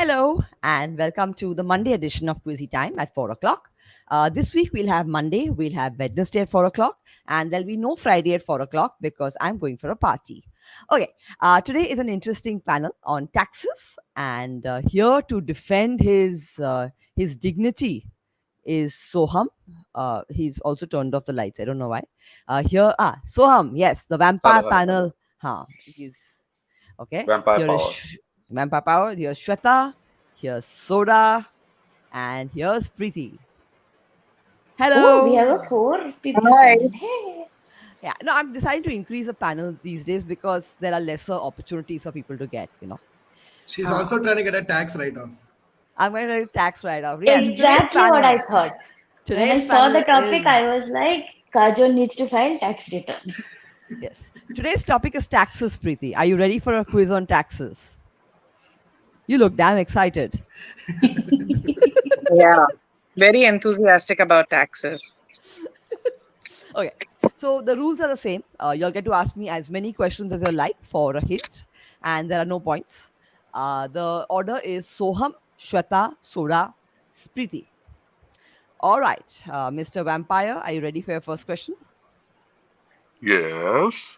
Hello, and welcome to the Monday edition of Quizzytime at 4 o'clock. This week we'll have Monday, we'll have Wednesday at 4 o'clock, and there'll be no Friday at 4 o'clock because I'm going for a party. Okay, today is an interesting panel on taxes, and here to defend his dignity is Soham. He's also turned off the lights. I don't know why. Soham, yes, the vampire Hello, hello. panel. He's okay. Vampire Here power. is vampire power. Here's Shweta. Here's Soda, and here's Preeti. Oh, we have Hello. a four people Hi. panel. Hey. Yeah, no, I'm deciding to increase the panel these days because there are lesser opportunities for people to get. She's also trying to get a tax write-off. I'm going to tax right off. Yes, Exactly what I thought. When I Today's saw the panel topic, I is was like, Kajol needs to file tax return. yes. Today's topic is taxes, Preeti. Are you ready for a quiz on taxes? You look damn excited. Yeah, very enthusiastic about taxes. Okay. So the rules are the same. You'll get to ask me as many questions as you like for a hint, and there are no points. The order is Soham, Shweta, Soda, Spriti. All right, Mr. Vampire, are you ready for your first question? Yes.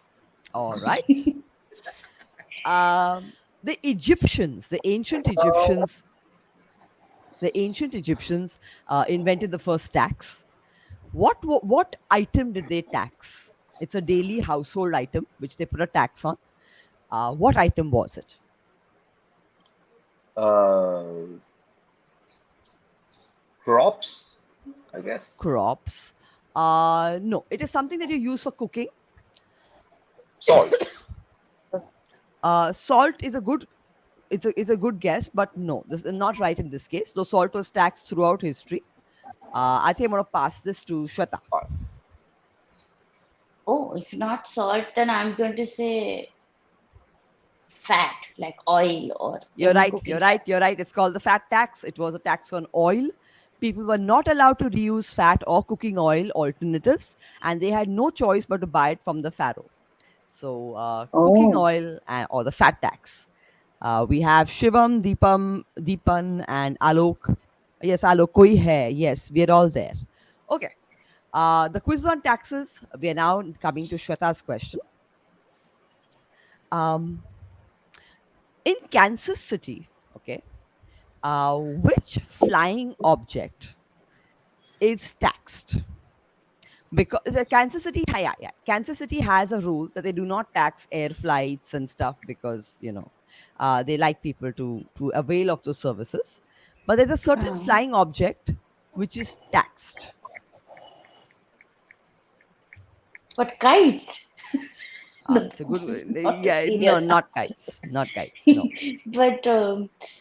All right. The Egyptians, the ancient Egyptians invented the first tax. What item did they tax? It's a daily household item which they put a tax on. What item was it? Crops, I guess. Crops. No, it is something that you use for cooking. Salt. Salt is a good it's a good guess, but no, this is not right in this case. Though salt was taxed throughout history. I think I'm gonna pass this to Shweta. Pass. Oh, if not salt, then I'm going to say fat, like oil or You're any right. cooking You're fat. right. You're right. It's called the fat tax. It was a tax on oil. People were not allowed to reuse fat or cooking oil alternatives, and they had no choice but to buy it from the pharaoh. So, cooking Oh, oil or the fat tax. We have Shivam, Deepan, and Alok. Yes, Alok, koi hai. Yes, we're all there. Okay. The quiz on taxes. We are now coming to Shweta's question. Um, in Kansas City, okay, which flying object is taxed? Because Kansas City, Kansas City has a rule that they do not tax air flights and stuff because they like people to avail of those services. But there's a certain flying object which is taxed. But kites. It's a good Not a yeah, no, serious not answer. kites, not kites, no. But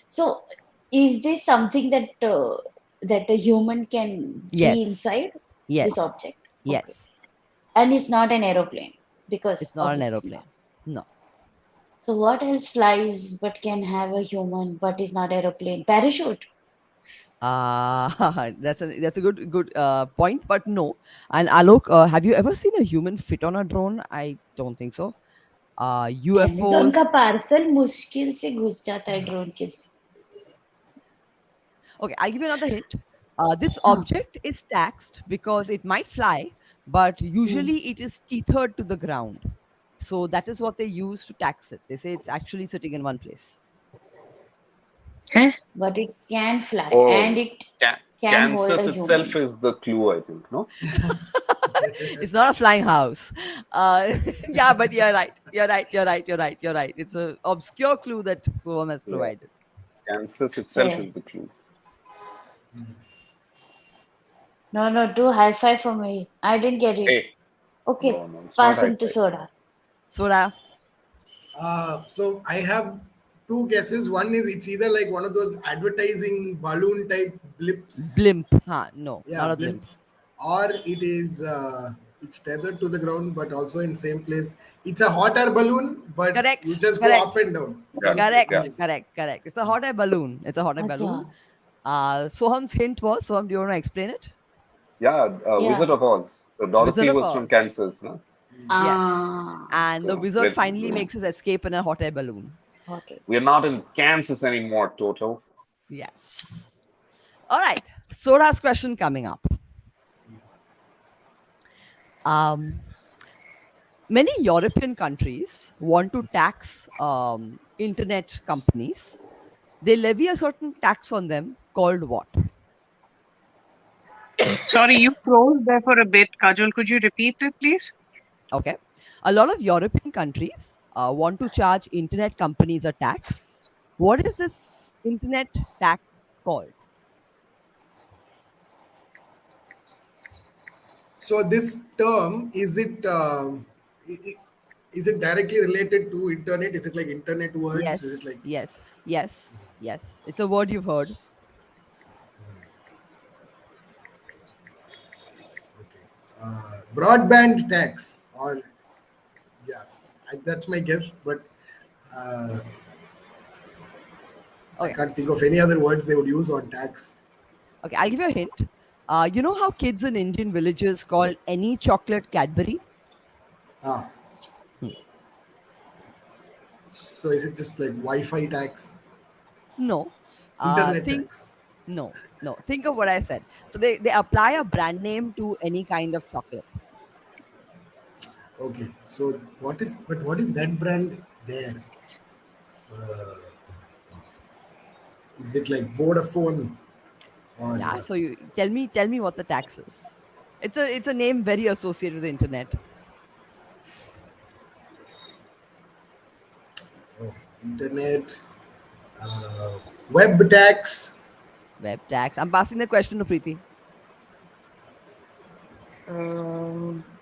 so, is this something that a human can be Yes, inside this yes, object? Okay. yes. And it's not an aeroplane because It's not an obviously not. aeroplane. No. So what else flies but can have a human but is not aeroplane? Parachute. That's a good point, but no. And Alok, have you ever seen a human fit on a drone? I don't think so. Amazon का UFOs. Parcel मुश्किल से घुस जाता है drone के Okay, I'll give you another hint. This हाँ object is taxed because it might fly, but hmm. usually it is tethered to the ground. So that is what they use to tax it. They say it's actually sitting in one place. huh? But it can fly and Oh, it can hold Kansas a itself human. is the clue, I think. No. It's not a flying house. Yeah, but you're right. You're right. It's an obscure clue that Soham has Yeah. provided. Kansas itself Yeah. is the clue. No, do high five for me. I didn't get it. Hey, Okay, no, it's not high passing to five. soda. Soda, So I have two guesses. One is it's either like one of those advertising balloon type blips, blimp. No, not a blimp. blimps, or it is it's tethered to the ground, but also in same place. It's a hot air balloon, but you Correct. just go up Correct. and down. Yeah, yeah. Correct. It's a hot air balloon. अच्छा, Soham's hint was, Soham, do you want to explain it? Yeah, yeah. Wizard of Oz. So Wizard Dorothy of was from Oz. Kansas, no? Yes. Ah, And the So wizard finally makes his escape in a hot air balloon. okay. we're not in Kansas anymore, Toto. Yes. All right. Soda's question coming up. Um, Many European countries want to tax internet companies. They levy a certain tax on them called what? Sorry, you froze there for a bit. Kajol, could you repeat it, please? Okay. A lot of European countries want to charge internet companies a tax. What is this internet tax called? So this term, is it directly related to internet? Is it like internet words? Is it Yes, like yes, yes, yes. It's a word you've heard. okay, broadband tax? Or yes, that's my guess, but uh, I Okay, can't think of any other words they would use on tax. okay. I'll give you a hint. You know how kids in Indian villages call any chocolate Cadbury? Ah, Hmm. so is it just like Wi-Fi tax, No. internet Think tax? no, no. Think of what I said. So they apply a brand name to any kind of chocolate. Okay, so what is that brand there? Uh, is it like Vodafone or Yeah. So you tell me what the tax is. It's a name very associated with the internet. oh, internet uh, web tax? Web tax. I'm passing the question to Preeti.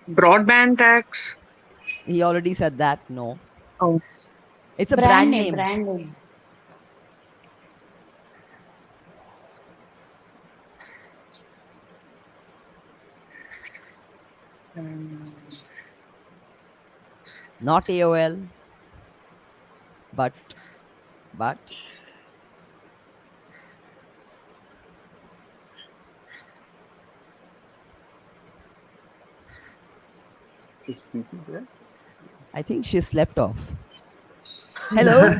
Broadband tax. He already said that. No. Oh, It's a Brand brand name, name. brand name. um, Not AOL, but Is Preeti there? I think she slept off. Hello?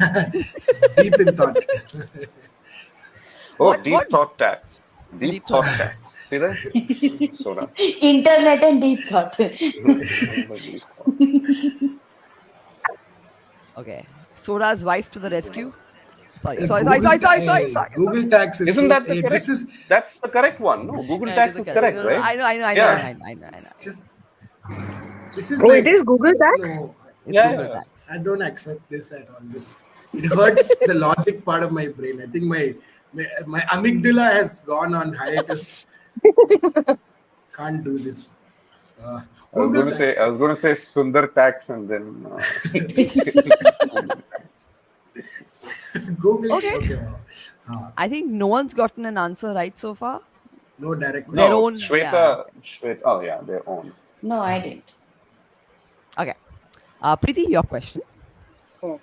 Deep in thought. Oh, What deep thought tax. deep Deep thought? thought tax. See that? Soda. Internet and deep thought. Deep thought. Okay. Soda's wife to the rescue. Sorry, Hey, sorry, sorry, sorry, sorry, sorry, hey, sorry, sorry. Google tax is Isn't too. that the Hey, correct? this is That's the correct one. No, Google Yeah, it is tax a is correct. correct, No, no, right? I know, I know, I know, I Yeah. know, I know, I know. it's just this is oh, it like is Google tax? no, It's Yeah, Google yeah. tax. I don't accept this at all. This it hurts the logic part of my brain. I think my amygdala has gone on hiatus. Can't do this. Uh, Google I tax. was going to say Sundar tax and then Google tax. Google. Okay. Okay. Wow. I think no one's gotten an answer right so far. No direct Their question. No, own, yeah. Shweta. Oh yeah, their own. No, I didn't. Okay. Preeti, your question. Oh,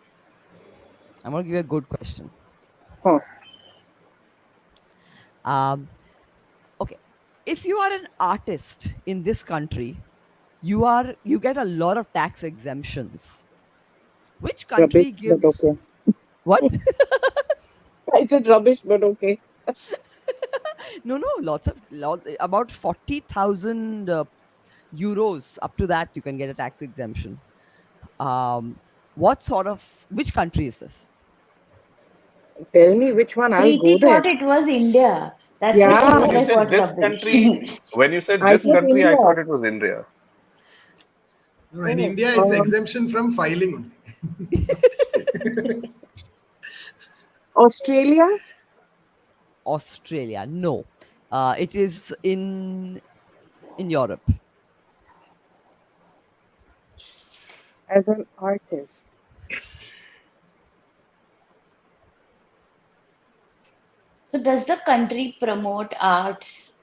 I'm gonna give you a good question. oh. Um, okay. If you are an artist in this country, you get a lot of tax exemptions. Which Rubbish, country but gives okay. what? I said rubbish, but okay. No, no, about 40,000 euros. Up to that, you can get a tax exemption. What sort of which country is this? Tell me which one, I'll go Preeti there. thought it was India. That's why No, she Yeah, was when you like, said what this rubbish. country, when you said I this said country, I India. thought it was India. No, in Oh, India, it's exemption from filing only. Australia Australia? No, it is in Europe. as an artist. So does the country promote arts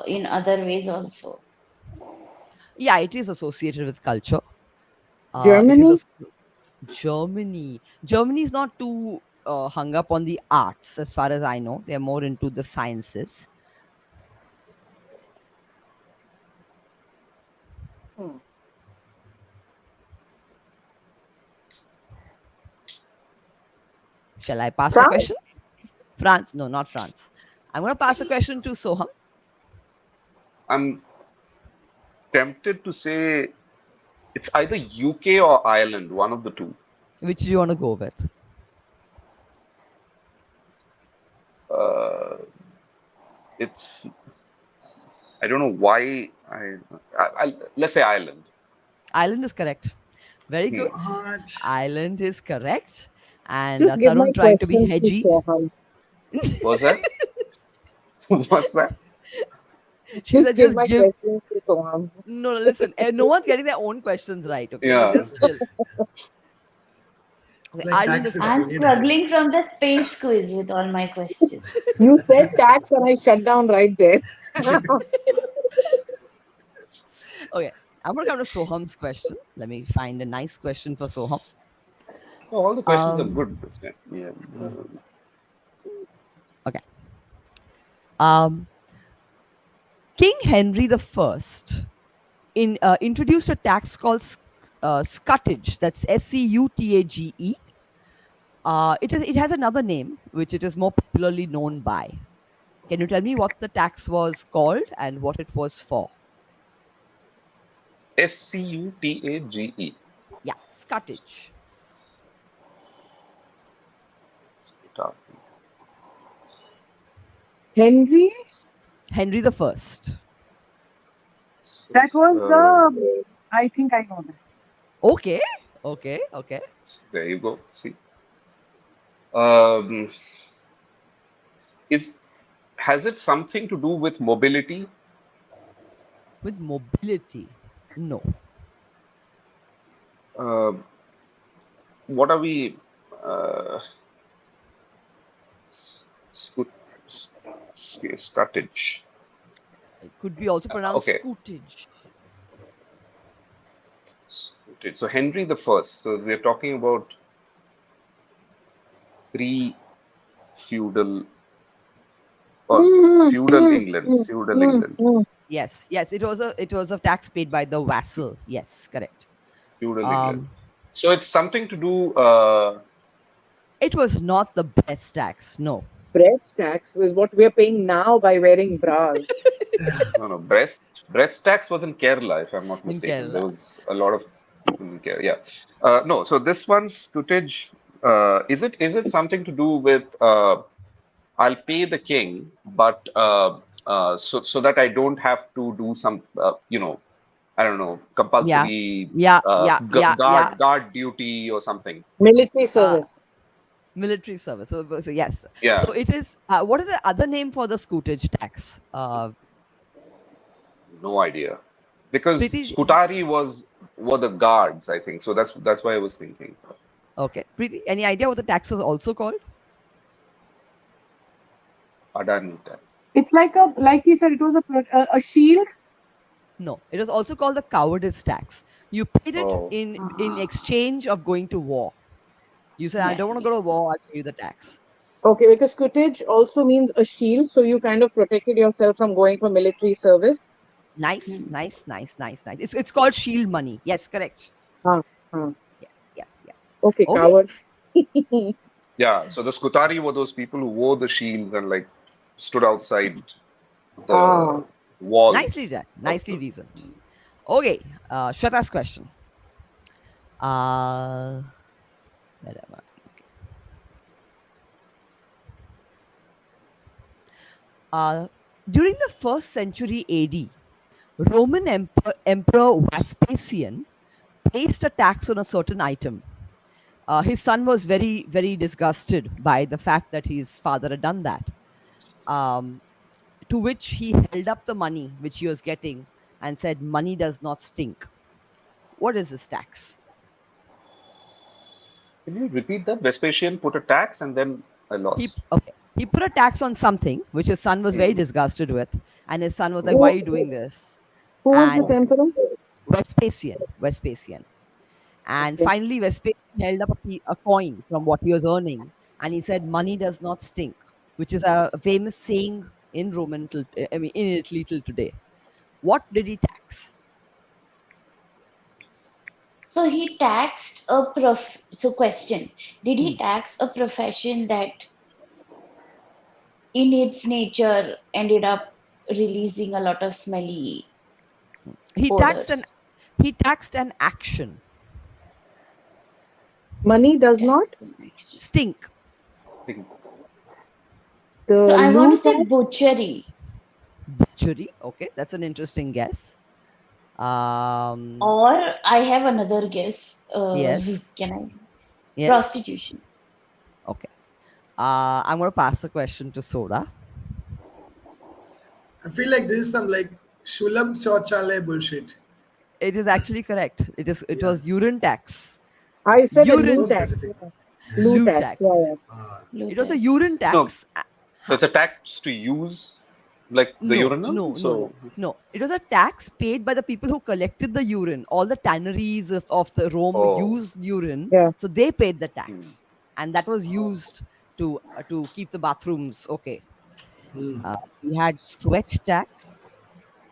in other ways also? Yeah, it is associated with culture. It is a Germany? Germany. Germany is not too hung up on the arts, as far as I know. They're more into the sciences. Hmm. Shall I pass the question? France? France? No, not France. I'm going to pass the question to Soham. I'm tempted to say it's either UK or Ireland, one of the two. Which do you want to go with? It's I don't know why let's say Ireland. Ireland is correct. Very good. What? Ireland is correct. And Just give my Tarun trying to be questions to hedgy. Soham. What's that? What's that? She said, give just my give. questions to Soham. No, listen. No one's getting their own questions right. Okay, Yeah. so just chill. It's Okay, like Ireland is taxes. I'm You need struggling from the space quiz with all my questions. You said tax and I shut down right there. Okay, I'm going to come to Soham's question. Let me find a nice question for Soham. Oh, all the questions are Um, good. Yeah. Okay. King Henry I introduced a tax called scutage. That's SCUTAGE. It has another name, which it is more popularly known by. Can you tell me what the tax was called and what it was for? SCUTAGE. Yeah, scutage. Henry? Henry the First. That was the. I think I know this. Okay. There you go. See. Has it something to do with mobility? With mobility? No. What are we? Scutage. It could be also pronounced okay. scootage. So Henry the First. So we're talking about pre-feudal or feudal England. Feudal England. Yes. It was a tax paid by the vassal. Yes, correct. Feudal England. So it's something to do. It was not the breast tax. No. Breast tax was what we're paying now by wearing bras. No. Breast tax was in Kerala, if I'm not mistaken. Kerala. There was a lot of people in Kerala. Yeah. No. So this one's footage. Is it something to do with? I'll pay the king, but so that I don't have to do some, I don't know, compulsory guard duty or something. Military service. Military service. So yes. Yeah. So it is. What is the other name for the scutage tax? No idea, because Scutari were the guards, I think. So that's why I was thinking. Okay, Preeti, any idea what the tax was also called? Adani tax. It's like he said, it was a shield. No, it was also called the cowardice tax. You paid it in exchange of going to war. You said, I don't want to go to war, I'll pay you the tax. Okay, because scutage also means a shield, so you kind of protected yourself from going for military service. Nice. It's called shield money. Yes, correct. Yes. Okay, coward. Yeah, so the Scutari were those people who wore the shields and like stood outside the walls. Nicely reasoned. Okay, Shweta's question. Where am I? Okay. During the 1st century AD, Roman Emperor Vespasian placed a tax on a certain item. His son was very, very disgusted by the fact that his father had done that. To which he held up the money which he was getting and said, money does not stink. What is this tax? Can you repeat that? Vespasian put a tax and then I lost. He put a tax on something which his son was very disgusted with. And his son was like, why are you doing this? Who was this emperor? Vespasian. And finally, Vespasian held up a coin from what he was earning. And he said, money does not stink, which is a famous saying in in Italy till today. What did he tax? So he taxed question. Did he tax a profession that in its nature ended up releasing a lot of smelly He taxed an odors. he taxed an action. Money does not. Tax the next. Stink. Think. So The I want to loo say tax. butchery, Butchery. Okay, that's an interesting guess. Um, or I have another guess. yes. Can I? Yes. Prostitution. Okay. I'm going to pass the question to Soda. I feel like this is some like Shulab Shauchalaya bullshit. It is actually correct. It Yeah, was urine tax. I said a so loo Urine tax. specific. Yeah. Loo loo tax. Yeah, tax. yeah. Uh, It was a Lutex. urine No, tax. so it's a tax to use like the No, urinal. no, no, no, So, no. It was a tax paid by the people who collected the urine. All the tanneries of the Rome oh, used urine, Yeah. so they paid the hmm. tax, and that was used to keep the bathrooms okay. hmm. We had sweat tax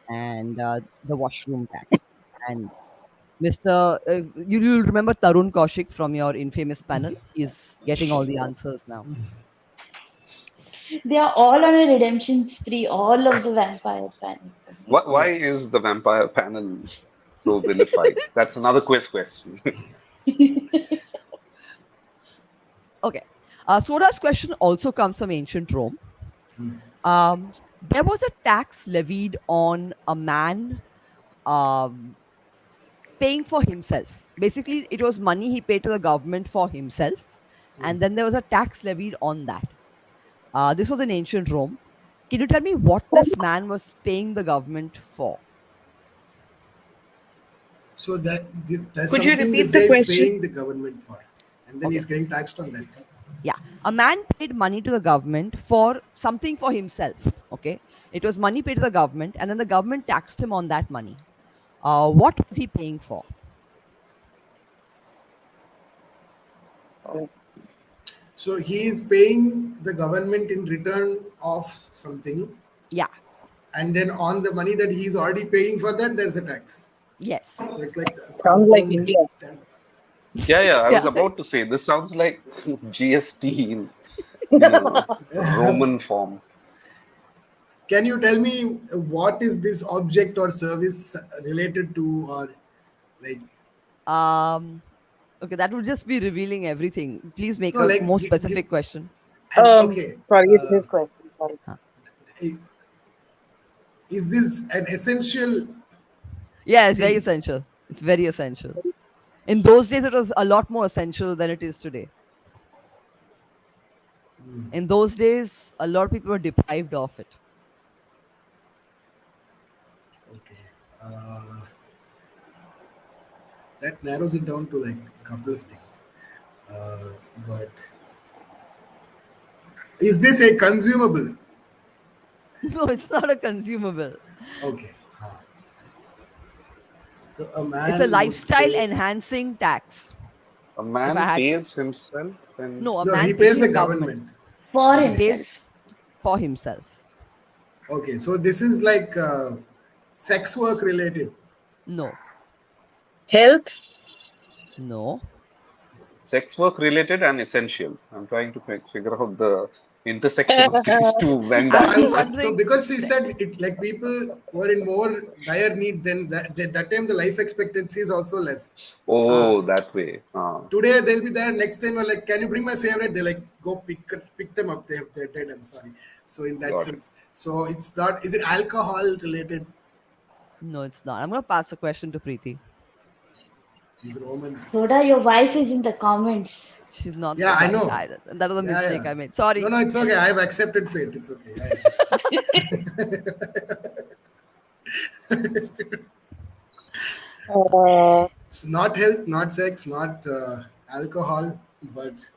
and the washroom tax. And Mr. You'll remember Tarun Kaushik from your infamous panel. He's getting all the answers now. They are all on a redemption spree. All of the vampire panics. Oh my Why Yes. is the vampire panel so vilified? That's another quiz question. God. Okay. Soda's question also comes from ancient Rome. There was a tax levied on a man um, paying for himself. Basically, it was money he paid to the government for himself, and then there was a tax levied on that. This was in ancient Rome. Can you tell me what this man was paying the government for? So that's Could you something this repeat the guy is question? paying the government for, and then Okay. he's getting taxed on that. Yeah. A man paid money to the government for something for himself. Okay. It was money paid to the government, and then the government taxed him on that money. What was he paying for? So he is paying the government in return of something, Yeah. and then on the money that he's already paying for that, there's a tax. Yes. So it's like a Sounds like compound India. tax. Yeah, I was Yeah. about to say this sounds like GST in Roman form. Can you tell me what is this object or service related to, or like Um. Okay, that would just be revealing everything. Please make no, a like more specific question. and okay, Sorry, it's his question. Sorry. Huh. i- is this an essential Yeah, it's very thing? essential. It's very essential. In those days, it was a lot more essential than it is today. In those days, a lot of people were deprived of it. Okay, that narrows it down to like a couple of things. But is this a consumable? No, it's not a consumable. Okay. So a It's a man would lifestyle pay. enhancing tax. A If I man had to, pays himself and no, a No, man he pays pays the the government. government. For He Okay. himself. pays for himself. Okay. So this is like sex work related. No, Health. no. sex work related and essential. I'm trying to figure out the intersection of these two Venn I'm No, only diagrams. so wondering. because she said it, like people were in more dire need, then that time the life expectancy is also less. So Oh, that way. today they'll be there. Next time we're like, can you bring my favorite? They like go pick them up. They're dead. I'm sorry. So in that Got it. sense, so it's not. Is it alcohol related? No, it's not. I'm going to pass the question to Preeti. These Romans. Soda, your wife is in the comments. She's not. Yeah, I know. That was a Yeah, mistake yeah. I made. No, Sorry. no, it's okay. I've accepted fate. It's okay. It's not health, not sex, not alcohol, but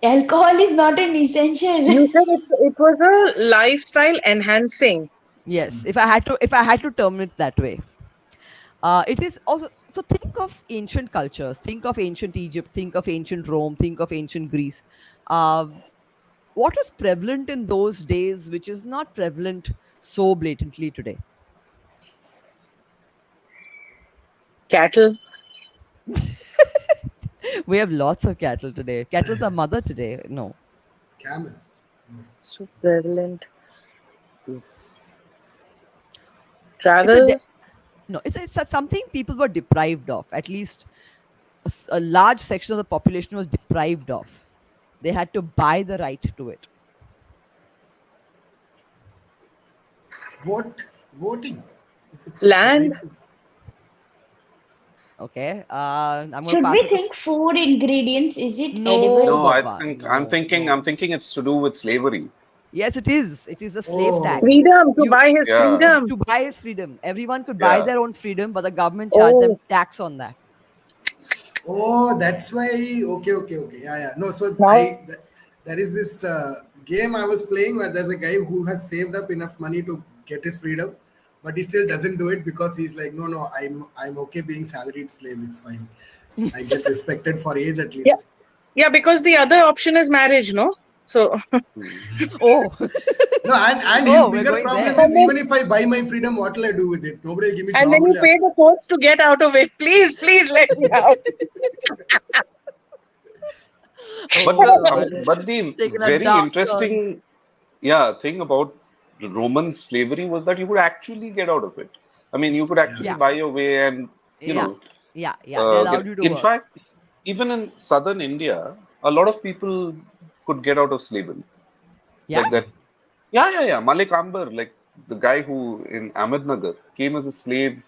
Alcohol is not an essential. You said it was a lifestyle enhancing. Yes. If I had to term it that way, it is also. So think of ancient cultures. Think of ancient Egypt. Think of ancient Rome. Think of ancient Greece. Uh, what was prevalent in those days, which is not prevalent so blatantly today? Cattle. We have lots of cattle today. Cattle's our mother today. No. camel. So prevalent. Is- It's a Travel. no. It's something people were deprived of. At least a large section of the population was deprived of. They had to buy the right to it. Voting. Is it the Land. right to? Okay. I'm going to Should pass we it to. think food ingredients? Is it No, edible? No, I Baba. think No, no. I'm thinking it's to do with slavery. Yes, it is. It is a slave Oh, tax. Freedom. To You buy his Yeah, freedom. to buy his freedom. Everyone could buy yeah. their own freedom, but the government charged them Oh. tax on that. oh, that's why. Okay. Yeah. No, so Now. there is this game I was playing where there's a guy who has saved up enough money to get his freedom, but he still doesn't do it because he's like, no, I'm okay being salaried slave. It's fine. I get respected for age at Yeah. least. Yeah, because the other option is marriage, no? So Hmm. Oh, No, and his oh, we're bigger going problem there. is and then even if I buy my freedom, what will I do with it? Nobody will give me and job then you only pay after the that. courts to get out of it. Please let me out. But Oh God, but it's the taken a very dark turn. interesting, yeah, thing about the Roman slavery was that you could actually get out of it. I mean, you could Yeah. actually Yeah, buy your way and, you yeah, know, yeah. They allowed get. you to In work. fact, even in southern India, a lot of people could get out of slavery. Yeah. Like that. Yeah. Malik Amber, like the guy who in Ahmednagar came as a slave,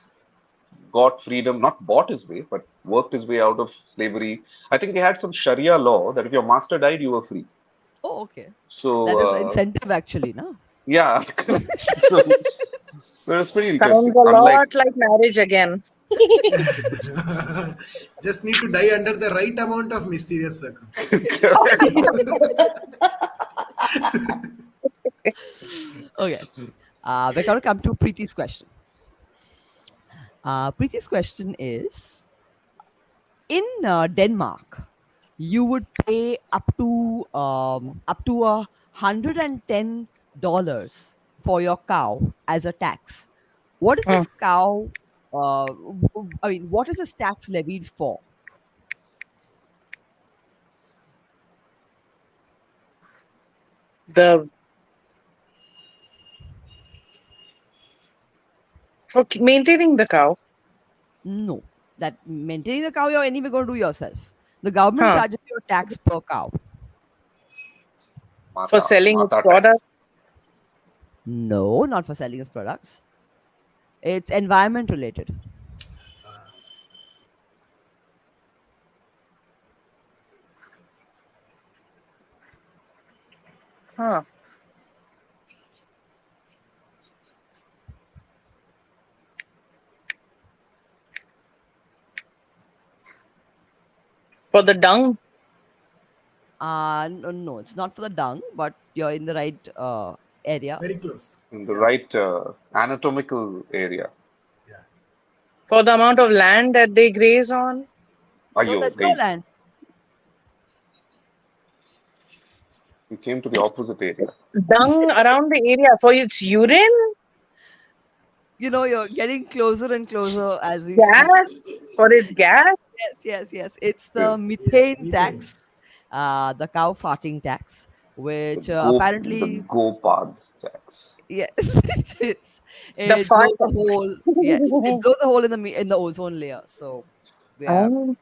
got freedom, not bought his way, but worked his way out of slavery. I think they had some Sharia law that if your master died, you were free. Oh, okay. So That is incentive actually, no? yeah, so so it's pretty Sounds interesting. a Unlike lot like marriage again. Just need to die under the right amount of mysterious circumstances. Okay. We're going to come to Preeti's question. Preeti's question is: in Denmark, you would pay up to $110 for your cow as a tax. What is Mm. this cow? I mean, what is this tax levied for? The for maintaining the cow. No, that maintaining the cow you're anyway going to do yourself. The government Huh. charges you a tax per cow. For Mata selling its Mata product. tax. No, not for selling its products. It's environment related. Huh. For the dung. No, it's not for the dung, but you're in the right area. Very close. In the Yeah. right anatomical area. Yeah. For the amount of land that they graze on. No, Ayo, there's no land. you came to the opposite area. Dung around the area for its urine. You know, you're getting closer and closer as we speak. Gas. For its gas. Yes. It's the Yes. methane Methane. tax, the cow farting tax, The which the apparently, go tax. yes, it is. The It fart blows a tax. hole. Yes, it blows a hole in the ozone layer. So, yeah. Oh.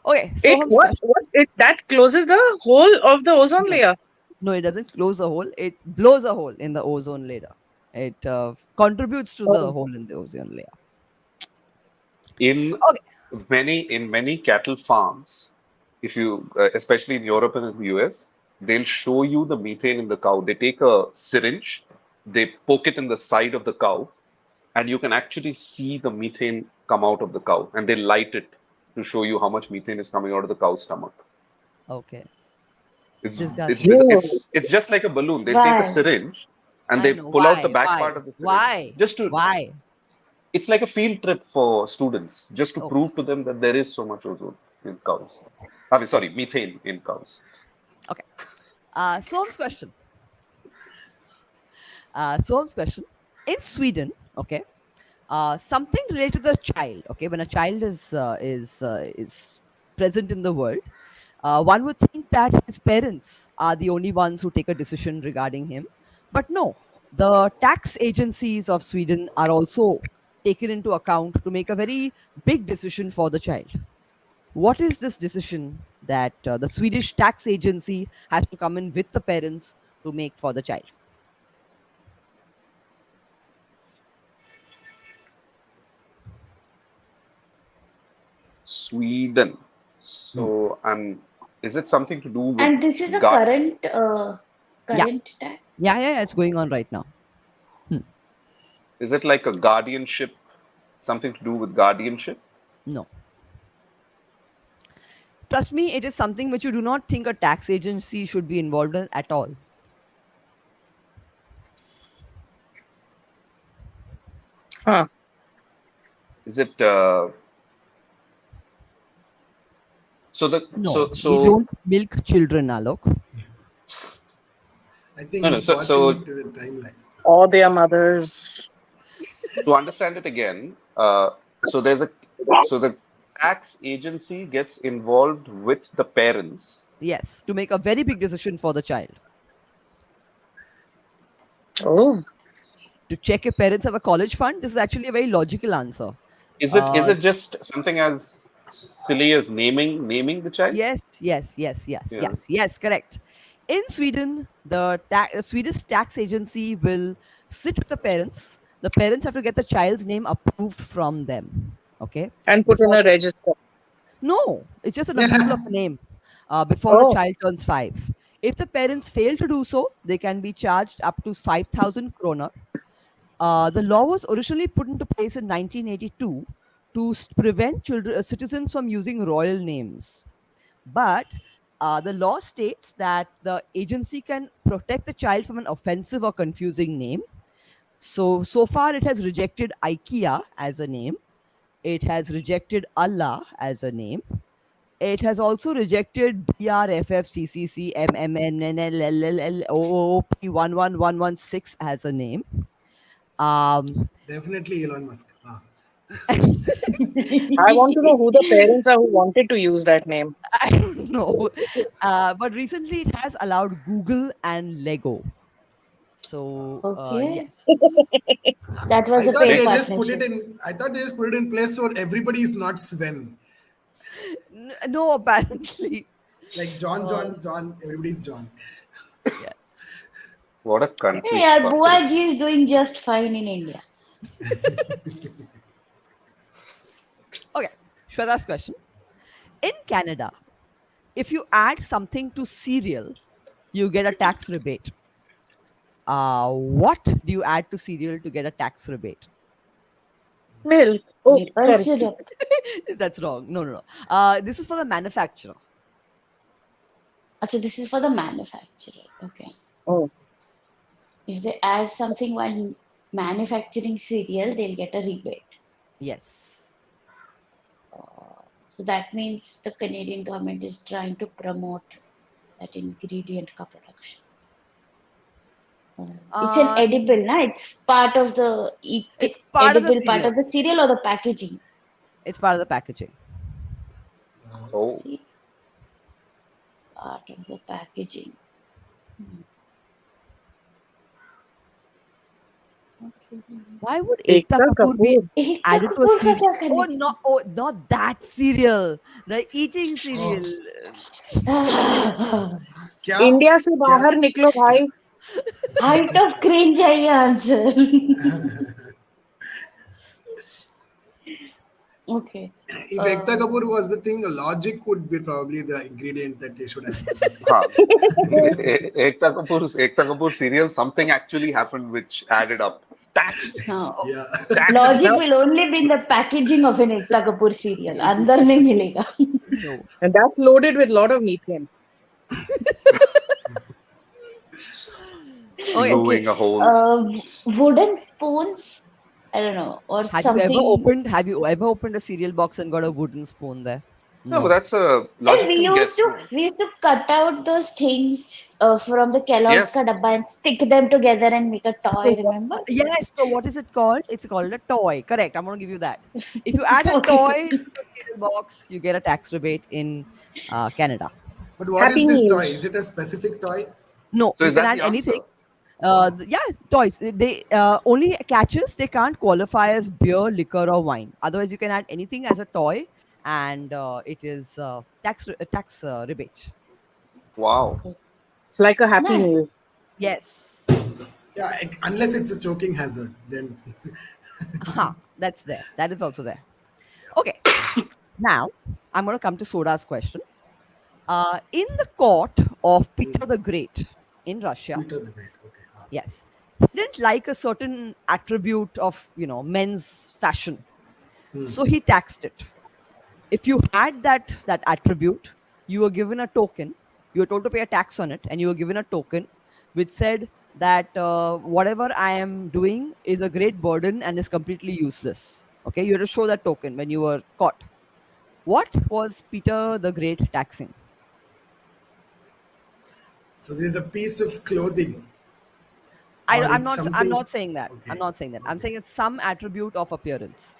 Okay, It Soham's what? question. What? It that closes the whole of the ozone No, layer. no, it doesn't close a hole. It blows a hole in the ozone layer. It contributes to the Oh. hole in the ozone layer. In Okay. many cattle farms, if you especially in Europe and in the US, they'll show you the methane in the cow. They take a syringe, they poke it in the side of the cow, and you can actually see the methane come out of the cow, and they light it to show you how much methane is coming out of the cow's stomach. Okay. It's Disgusting. it's just like a balloon. They take a Why? syringe and I they know. pull out the Why? back Why? part of the syringe Why? just to. Why? It's like a field trip for students, just to Oh, prove to them that there is so much ozone in cows. I mean, sorry, methane in cows. okay. Soham's question. Soham's question. In Sweden, okay, something related to the child. Okay, when a child is present in the world, one would think that his parents are the only ones who take a decision regarding him. But no, the tax agencies of Sweden are also taken into account to make a very big decision for the child. What is this decision that the Swedish tax agency has to come in with the parents to make for the child? Sweden. So, and is it something to do with And this is a God? current Yeah. tax. Yeah, it's going on right now. Is it like a guardianship? Something to do with guardianship? No. Trust me, it is something which you do not think a tax agency should be involved in at all. Huh. Is it so the No, we so don't milk children, Alok. I think no he's so watching so it with timeline. Or their mothers. to understand it again, so there's a so the tax agency gets involved with the parents. Yes, to make a very big decision for the child. Oh. To check if parents have a college fund, this is actually a very logical answer. Is it just something as silly as naming the child? Yes, correct. In Sweden, the Swedish tax agency will sit with the parents. The parents have to get the child's name approved from them. Okay. And put in Before a register. No, it's just an approval of a name before the Oh. child turns 5. If the parents fail to do so, they can be charged up to 5,000 kroner. The law was originally put into place in 1982 to prevent citizens from using royal names. But the law states that the agency can protect the child from an offensive or confusing name. So far, it has rejected IKEA as a name. It has rejected Allah as a name. It has also rejected BRFFCCCMMNNLLLOOP11116 as a name. Definitely Elon Musk. I want to know who the parents are who wanted to use that name. I don't know. But recently it has allowed Google and Lego. So, Okay. yes. That was I a thought paid they just put partnership. it in. I thought they just put it in place so everybody is not Sven. No, apparently. Like John. Everybody's John. Yes. What a country. Hey, our Buaji is doing just fine in India. Okay. Shweta's question. In Canada, if you add something to cereal, you get a tax rebate. What do you add to cereal to get a tax rebate? Milk. Oh, Maple sorry. syrup. That's wrong. No. This is for the manufacturer. So this is for the manufacturer. Okay. Oh. If they add something while manufacturing cereal, they'll get a rebate. Yes. So that means the Canadian government is trying to promote that ingredient production. It's an edible, na? It's part of the It's part of the edible part cereal. of the cereal or the packaging. It's part of the packaging. Oh, See? Part of the packaging. Why would Ekta Ekta Kapoor be Ekta added to a Kapoor ka cereal? kya connection? Not that cereal. The eating cereal. क्या India से बाहर निकलो भाई. Height of cringe है ये answer. Okay. If Ekta Kapoor was the thing, logic would be probably the ingredient that they should have. Ekta Kapoor serial, something actually happened which added up. Tax. हाँ. Yeah. Logic will only be in the packaging of an Ekta Kapoor serial. अंदर नहीं मिलेगा. No. And that's loaded with a lot of methane. Blowing a hole. Wooden spoons. I don't know, or Have something. you ever opened a cereal box and got a wooden spoon there? No, but that's a And logical guess. we used to cut out those things from the Kellogg's Yes. ka dabba and stick them together and make a toy. Remember? Yes. So what is it called? It's called a toy. Correct. I'm going to give you that. If you add a Okay. toy to the cereal box, you get a tax rebate in Canada. But what is Happy this toy? Meals. Is it a specific toy? No, So you is can that add the anything. answer? Yeah, toys. They only catches. They can't qualify as beer, liquor, or wine. Otherwise, you can add anything as a toy, and it is tax rebate. Wow. It's like a Happy Meal. Nice. Yes. Yeah, unless it's a choking hazard, then Ha, that's there. That is also there. Okay. Now I'm going to come to Soda's question. In the court of Peter the Great in Russia, Peter the Great. Okay. yes, he didn't like a certain attribute of men's fashion, so he taxed it. If you had that attribute, you were given a token. You were told to pay a tax on it, and you were given a token which said that whatever I am doing is a great burden and is completely useless. Okay, you had to show that token when you were caught. What was Peter the Great taxing? So there's a piece of clothing, I, or I'm it's not. I'm something. not saying that. I'm Okay. not saying that. I'm Okay. saying it's some attribute of appearance.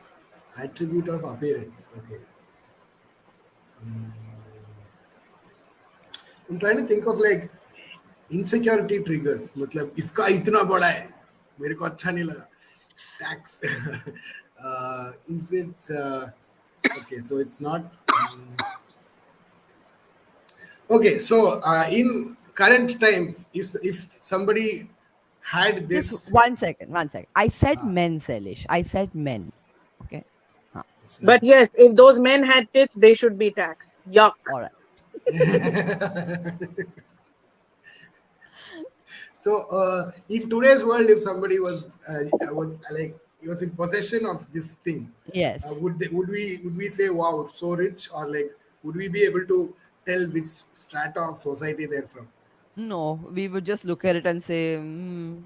Attribute of appearance. Okay. I'm trying to think of like insecurity triggers मतलब इसका इतना बड़ा है मेरे को अच्छा नहीं लगा tax is it okay so it's not okay so in current times if somebody had Just this 1 second. 1 second. I said uh, men, Salish. I said men. Okay. Huh. it's, But yes, if those men had tits, they should be taxed. Yuck. All right. so in today's world if somebody was like he was in possession of this thing Yes. would we say wow so rich or like would we be able to tell which strata of society they're from? No, we would just look at it and say,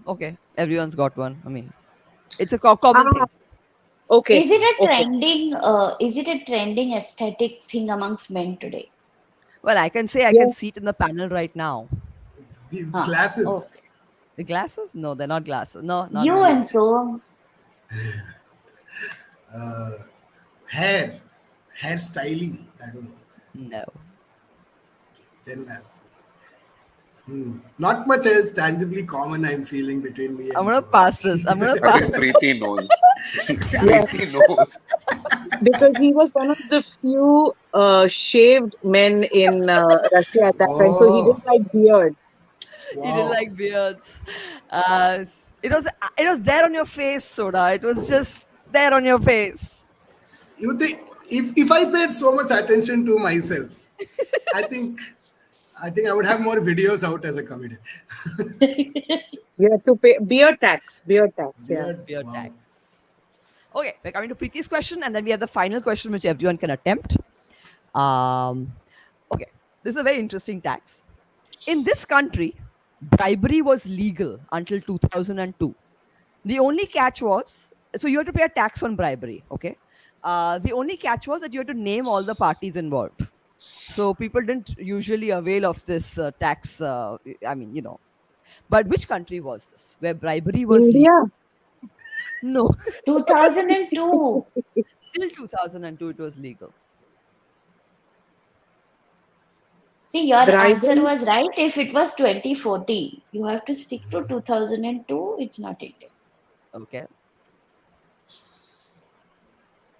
okay, everyone's got one. I mean, it's a common Ah, thing. okay. Is it a Okay. trending? Is it a trending aesthetic thing amongst men today? Well, I can say I can Yeah. see it in the panel right now. It's these Huh. glasses Okay. The glasses? No, they're not glasses. No, not You then and glasses. it's so uh, hair hair styling I don't know No. then not much else tangibly common I'm feeling between me I'm and gonna Soda. pass this. I'm gonna I pass. think Preeti knows. Yeah. Preeti knows. Because he was one of the few shaved men in Russia at that time. So he Oh didn't like beards. He didn't wow like beards. It was there on your face, Soda. It was just there on your face. you think if I paid so much attention to myself I think I would have more videos out as a comedian. You have to pay beard tax. Beard tax. Yeah. Beard, Beard wow. tax. Okay, we're coming to Preeti's question, and then we have the final question which everyone can attempt. Okay, this is a very interesting tax. In this country, bribery was legal until 2002. The only catch was, so you had to pay a tax on bribery. Okay, the only catch was that you had to name all the parties involved. So people didn't usually avail of this tax. I mean, But which country was this where bribery was India. legal? No, 2002. till 2002 it was legal. See, your answer Bribery. was right if it was 2040. You have to stick to 2002. It's not India. Okay.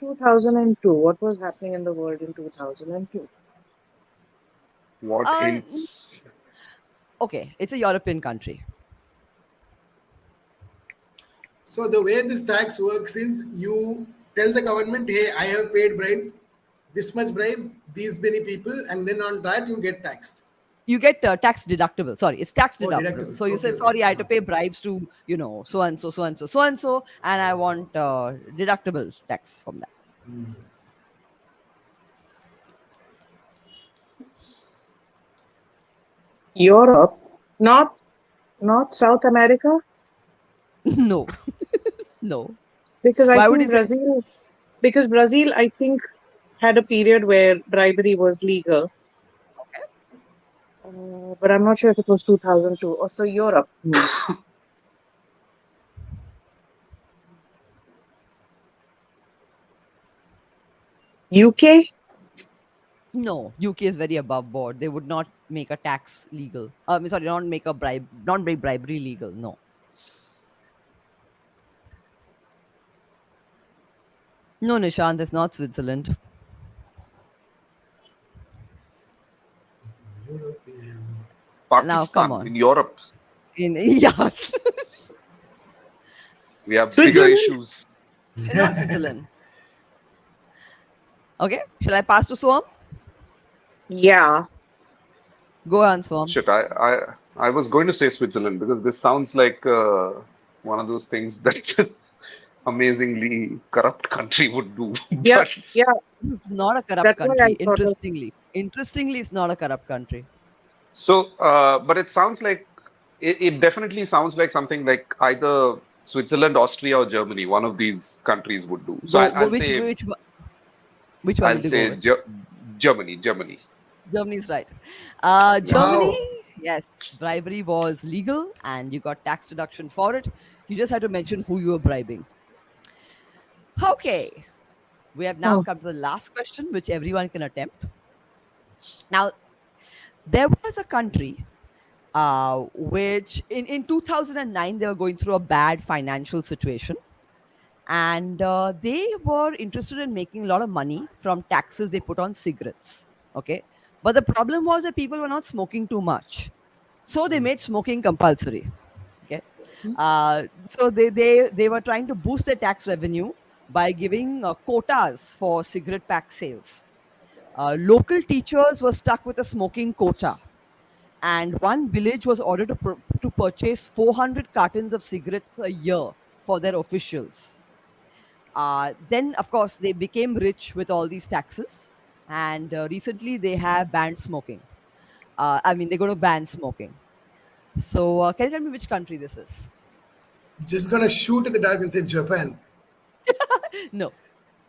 2002. What was happening in the world in 2002? What Uh, hints? okay, it's a European country. So the way this tax works is you tell the government, hey, I have paid bribes, this much bribe, these many people, and then on that you get taxed. You get tax deductible. Sorry, it's tax Oh, deductible. deductible. So you Okay, say, okay. sorry, I had to pay bribes to, so and so, so and so, so and so, and I want deductible tax from that. Europe. Not South America. No, no. Because I Why would think you say? Brazil. Because Brazil, I think, had a period where bribery was legal. But I'm not sure if it was 2002. Also, Europe. UK? No, UK is very above board. They would not make a tax legal. Sorry, not make a not make bribery legal. No. No, Nishant, it's not Switzerland. European. Now, come Pakistan on. in Europe. Yeah, We have bigger Switzerland? issues. not Switzerland. Okay, shall I pass to Swam? Yeah. Go on, Swam. Shit, I was going to say Switzerland because this sounds like one of those things that this amazingly corrupt country would do. Yeah. But Yeah. It's not a corrupt That's what I country. thought of. Interestingly, it's not a corrupt country. so, but it sounds like it definitely sounds like something like either Switzerland, Austria, or Germany. One of these countries would do. So I'll say Which one I'll will you go say with? Germany. Germany. Germany's right. Wow. Germany, yes, bribery was legal and you got tax deduction for it. You just had to mention who you were bribing. Okay, we have now Hmm. come to the last question, which everyone can attempt. Now, there was a country which in 2009 they were going through a bad financial situation, and they were interested in making a lot of money from taxes they put on cigarettes. Okay, but the problem was that people were not smoking too much, so they made smoking compulsory. Okay, so they were trying to boost their tax revenue by giving quotas for cigarette pack sales. Local teachers were stuck with a smoking quota, and one village was ordered to purchase 400 cartons of cigarettes a year for their officials. Then, of course, they became rich with all these taxes, and recently they have banned smoking. I mean, they're going to ban smoking. So, can you tell me which country this is? Just gonna shoot in the dark and say Japan. No,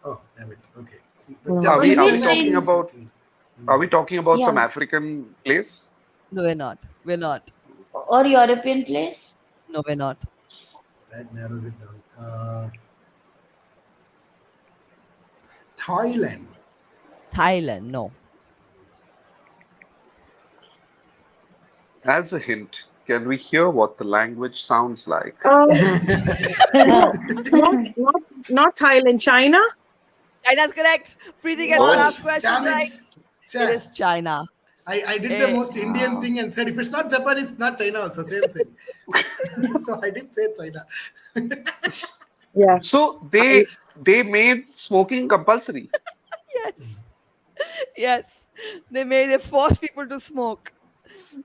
Oh, damn it. Okay. Hmm. But Are Japan we and are we China talking is about smoking. are we talking about some Yeah. African place? no, we're not. We're not. Or European place? No, we're not. That narrows it down. Thailand. Thailand, no. As a hint, can we hear what the language sounds like? No, not Thailand. China? China's correct. Preeti gets the What? last question Damn it. right. Chà. It is China. I did the Hey. most Indian thing and said if it's not Japan, it's not China also. Same. So I did say China. Yeah. So they made smoking compulsory. Yes. Yes. They forced people to smoke.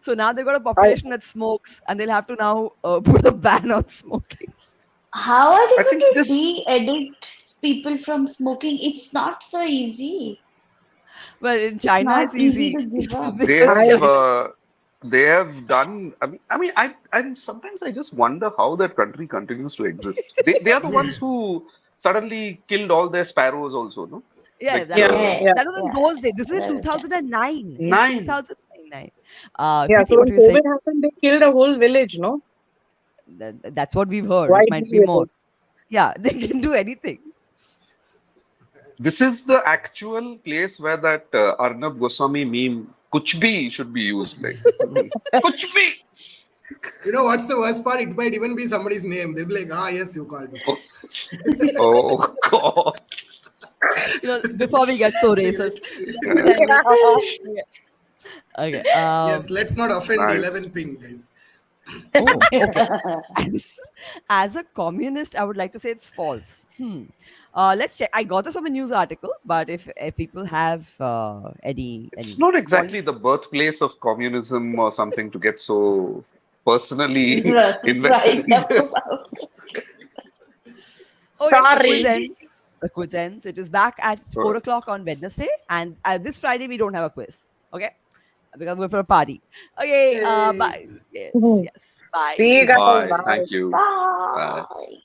So now they've got a population that smokes, and they'll have to now put a ban on smoking. How are they I going think to this de-addict people from smoking? It's not so easy. Well, in It's China, not it's easy easy. to give up. they Because have China- they have done. I sometimes I just wonder how that country continues to exist. They are the ones who suddenly killed all their sparrows also, no? yeah, Like that Yeah. was Yeah. that was in those days. This is in That was- 2009. In Nine. 2009. Yeah. Preeti, So what when were you saying? COVID happened, they killed a whole village, no? That's what we've heard. It Why might do be it? more. Yeah, they can do anything. This is the actual place where that Arnab Goswami meme "Kuch bhi" should be used. Like "Kuch bhi." You know what's the worst part? It might even be somebody's name. They'll be like, yes, you called me. Oh God. Before we get so racist. Okay. Yes, let's not offend Nice. 11 ping, guys. Oh, okay. As a communist, I would like to say it's false. Let's check. I got this from a news article, but if people have any It's not exactly points- the birthplace of communism or something to get so personally Right invested in this. about. Okay, the Sorry. quiz ends. The quiz ends. It is back at So- 4 o'clock on Wednesday, and this Friday we don't have a quiz. Okay, because we're for a party. Okay. Yay. Bye. Yes. Mhm. Yes. Bye. See you guys. Bye. Bye. Thank you. Bye. Bye.